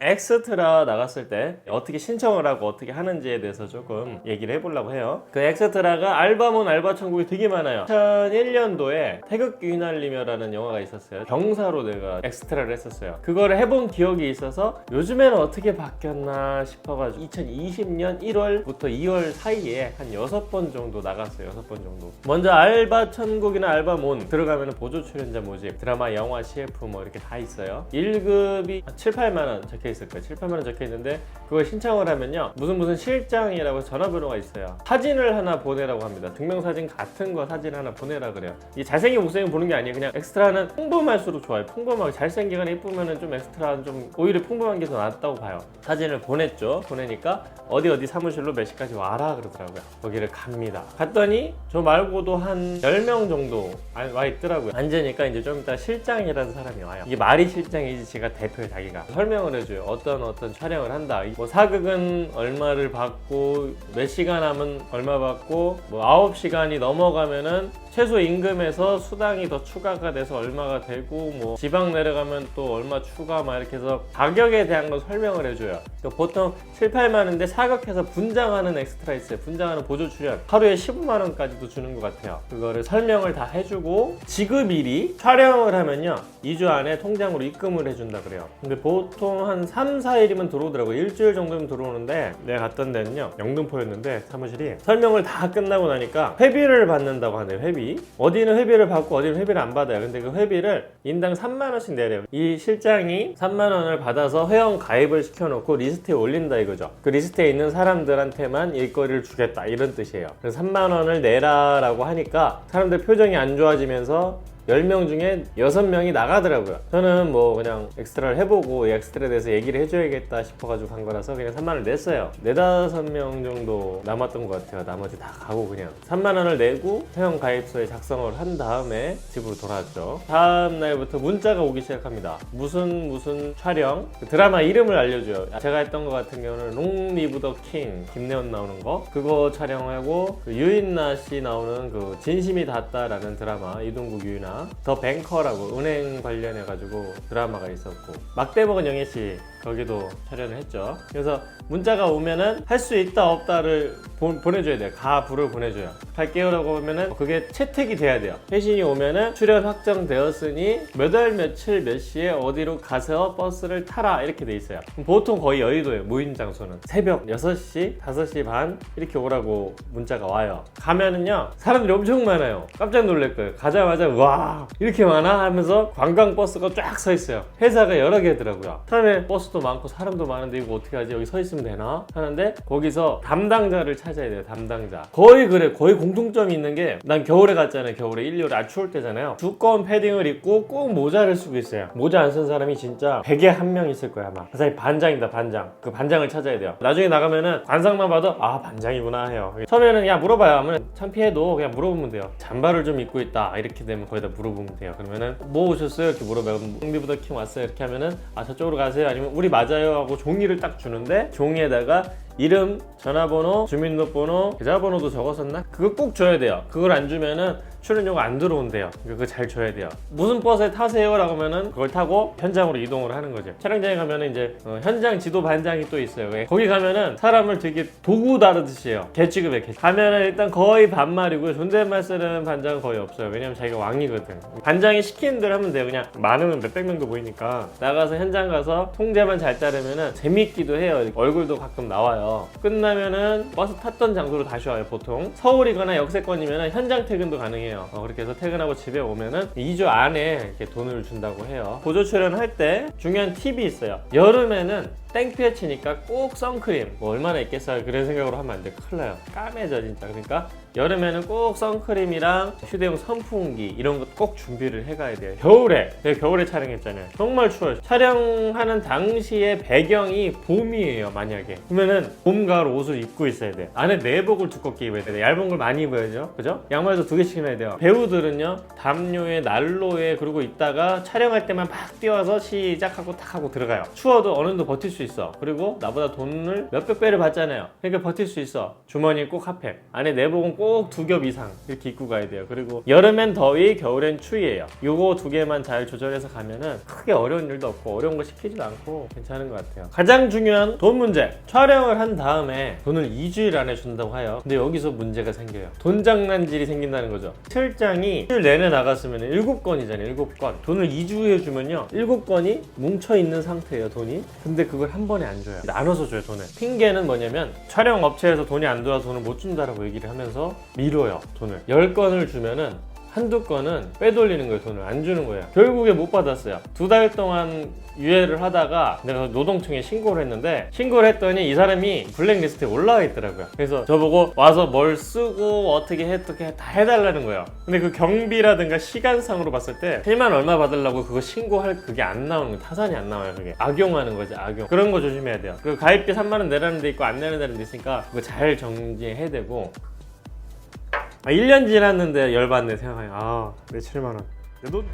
엑스트라 나갔을 때 어떻게 신청을 하고 어떻게 하는지에 대해서 조금 얘기를 해보려고 해요. 그 엑스트라가 알바몬 알바천국이 되게 많아요. 2001년도에 태극기 휘날리며라는 영화가 있었어요. 병사로 내가 엑스트라를 했었어요. 그거를 해본 기억이 있어서 요즘에는 어떻게 바뀌었나 싶어가지고 2020년 1월부터 2월 사이에 한 6번 정도 나갔어요. 6번 정도. 먼저 알바천국이나 알바몬 들어가면 보조 출연자 모집, 드라마, 영화, CF 뭐 이렇게 다 있어요. 1급이 7, 8만 원 적혀 있을 거예요. 7, 8만 원 적혀 있는데 그걸 신청을 하면요, 무슨 실장이라고 전화번호가 있어요. 사진을 하나 보내라고 합니다. 증명사진 같은 거 사진 하나 보내라 그래요. 이 잘생긴 못생긴 보는 게 아니에요. 그냥 엑스트라는 평범할수록 좋아요. 평범하게 잘생기거나 예쁘면은 좀 엑스트라는 좀 오히려 평범한 게 더 낫다고 봐요. 사진을 보냈죠. 보내니까 어디 사무실로 몇 시까지 와라 그러더라고요. 거기를 갑니다. 갔더니 저 말고도 한 10명 정도 와 있더라고요. 앉으니까 이제 좀 이따 실장이라는 사람이 와요. 이게 말이 실장이지 지가 대표에 자기가 설명을 해줘요. 어떤 촬영을 한다. 뭐 사극은 얼마를 받고 몇 시간 하면 얼마 받고 뭐 9시간이 넘어가면은 최소 임금에서 수당이 더 추가가 돼서 얼마가 되고 뭐 지방 내려가면 또 얼마 추가 막 이렇게 해서 가격에 대한 걸 설명을 해줘요. 그러니까 보통 7, 8만 원인데 사극해서 분장하는 엑스트라 있어요. 분장하는 보조 출연 하루에 15만 원까지도 주는 것 같아요. 그거를 설명을 다 해주고 지급일이 촬영을 하면요 2주 안에 통장으로 입금을 해준다 그래요. 근데 보통 한 3, 4일이면 들어오더라고요. 일주일 정도면 들어오는데 내가 갔던 데는요 영등포였는데 사무실이 설명을 다 끝나고 나니까 회비를 받는다고 하네요. 회비. 어디는 회비를 받고 어디는 회비를 안 받아요. 근데 그 회비를 인당 3만 원씩 내래요. 이 실장이 3만 원을 받아서 회원 가입을 시켜놓고 리스트에 올린다 이거죠. 그 리스트에 있는 사람들한테만 일거리를 주겠다 이런 뜻이에요. 그래서 3만 원을 내라라고 하니까 사람들 표정이 안 좋아지면서 10명 중에 6명이 나가더라고요. 저는 뭐 그냥 엑스트라를 해보고 이 엑스트라에 대해서 얘기를 해줘야겠다 싶어가지고 간 거라서 그냥 3만 원을 냈어요. 4, 5명 정도 남았던 것 같아요. 나머지 다 가고 그냥 3만 원을 내고 회원 가입서에 작성을 한 다음에 집으로 돌아왔죠. 다음 날부터 문자가 오기 시작합니다. 무슨 촬영? 그 드라마 이름을 알려줘요. 제가 했던 것 같은 경우는 롱 리브 더 킹, 김래원 나오는 거 그거 촬영하고 그 유인나 씨 나오는 그 진심이 닿았다라는 드라마, 이동국 유인나 더 뱅커라고 은행 관련해가지고 드라마가 있었고 막대먹은 영애씨 거기도 촬영을 했죠. 그래서 문자가 오면은 할 수 있다 없다를 보내줘야 돼요. 가부를 보내줘요. 갈게요라고 하면은 그게 채택이 돼야 돼요. 회신이 오면은 출연 확정되었으니 몇 월 며칠 몇 시에 어디로 가서 버스를 타라 이렇게 돼 있어요. 보통 거의 여의도예요. 모임 장소는 새벽 6시, 5시 반 이렇게 오라고 문자가 와요. 가면은요 사람들이 엄청 많아요. 깜짝 놀랄 거예요. 가자마자 와 이렇게 많아 하면서 관광버스가 쫙 서 있어요. 회사가 여러 개더라고요. 처음에 버스도 많고 사람도 많은데 이거 어떻게 하지? 여기 서 있으면 되나? 하는데 거기서 담당자를 찾아야 돼요. 담당자. 거의 그래. 거의 공통점이 있는 게 난 겨울에 갔잖아요. 겨울에 1, 2월 추울 때잖아요. 두꺼운 패딩을 입고 꼭 모자를 쓰고 있어요. 모자 안 쓴 사람이 진짜 100에 1명 있을 거야 아마. 그 사람이 반장이다 반장. 그 반장을 찾아야 돼요. 나중에 나가면은 관상만 봐도 아 반장이구나 해요. 처음에는 야 물어봐요 하면 창피해도 그냥 물어보면 돼요. 잠바를 좀 입고 있다 이렇게 되면 거기다 물어보면 돼요. 그러면은 뭐 오셨어요? 이렇게 물어봐요. 롱리브더 킹 왔어요? 이렇게 하면은 아 저쪽으로 가세요? 아니면 우리 맞아요? 하고 종이를 딱 주는데 종이에다가 이름, 전화번호, 주민등록번호, 계좌번호도 적었었나? 그거 꼭 줘야 돼요. 그걸 안 주면은 출연료가 안 들어온대요. 그거 잘 줘야 돼요. 무슨 버스에 타세요? 라고 하면은 그걸 타고 현장으로 이동을 하는 거죠. 촬영장에 가면은 이제 현장 지도 반장이 또 있어요. 거기 가면은 사람을 되게 도구 다루듯이 해요. 개 취급해. 가면은 일단 거의 반말이고요. 존댓말 쓰는 반장은 거의 없어요. 왜냐면 자기가 왕이거든. 반장이 시키는 대로 하면 돼요. 그냥 많으면 몇백 명도 보이니까 나가서 현장 가서 통제만 잘 따르면은 재밌기도 해요. 얼굴도 가끔 나와요. 끝나면은 버스 탔던 장소로 다시 와요. 보통 서울이거나 역세권이면은 현장 퇴근도 가능해요. 그렇게 해서 퇴근하고 집에 오면은 2주 안에 이렇게 돈을 준다고 해요. 보조 출연할 때 중요한 팁이 있어요. 여름에는 땡볕 치니까 꼭 선크림 뭐 얼마나 있겠어요. 그런 생각으로 하면 안 돼. 큰일 나요. 까매져 진짜. 그러니까 여름에는 꼭 선크림이랑 휴대용 선풍기 이런 거 꼭 준비를 해가야 돼요. 겨울에 제가 겨울에 촬영했잖아요. 정말 추워요. 촬영하는 당시에 배경이 봄이에요. 만약에 그러면은 봄, 가을 옷을 입고 있어야 돼요. 안에 내복을 두껍게 입어야 돼요. 얇은 걸 많이 입어야죠. 그죠? 양말도 2개씩이나 해야 돼요. 배우들은요 담요에 난로에 그러고 있다가 촬영할 때만 막 뛰어와서 시작하고 탁 하고 들어가요. 추워도 어느 정도 버틸 수 수 있어. 그리고 나보다 돈을 몇백 배를 받잖아요. 그러니까 버틸 수 있어. 주머니 꼭 핫팩, 안에 내복은 꼭 2겹 이상 이렇게 입고 가야 돼요. 그리고 여름엔 더위, 겨울엔 추위예요. 요거 2개만 잘 조절해서 가면은 크게 어려운 일도 없고 어려운 거 시키지도 않고 괜찮은 것 같아요. 가장 중요한 돈 문제. 촬영을 한 다음에 돈을 2주일 안에 준다고 해요. 근데 여기서 문제가 생겨요. 돈 장난질이 생긴다는 거죠. 실장이 일 내내 나갔으면 7건이잖아요. 7건. 돈을 2주 후에 주면요, 7건이 뭉쳐있는 상태예요, 돈이. 근데 그걸 한 번에 안 줘요. 나눠서 줘요, 돈을. 핑계는 뭐냐면 촬영 업체에서 돈이 안 들어와서 돈을 못 준다라고 얘기를 하면서 미뤄요, 돈을. 10건을 주면은 한두 건은 빼돌리는 거예요. 돈을 안 주는 거예요. 결국에 못 받았어요. 2달 동안 유예를 하다가 내가 노동청에 신고를 했는데, 신고를 했더니 이 사람이 블랙리스트에 올라와 있더라고요. 그래서 저보고 와서 뭘 쓰고 어떻게 다 해달라는 거예요. 근데 그 경비라든가 시간상으로 봤을 때 7만 얼마 받으려고 그거 신고할 그게 안 나오는 거예요. 타산이 안 나와요. 그게 악용하는 거지, 악용. 그런 거 조심해야 돼요. 그 가입비 3만 원 내라는 데 있고 안 내라는 데 있으니까 그거 잘 정지해야 되고. 1년 지났는데 열받네 생각하니. 내 7만 원. 내 돈.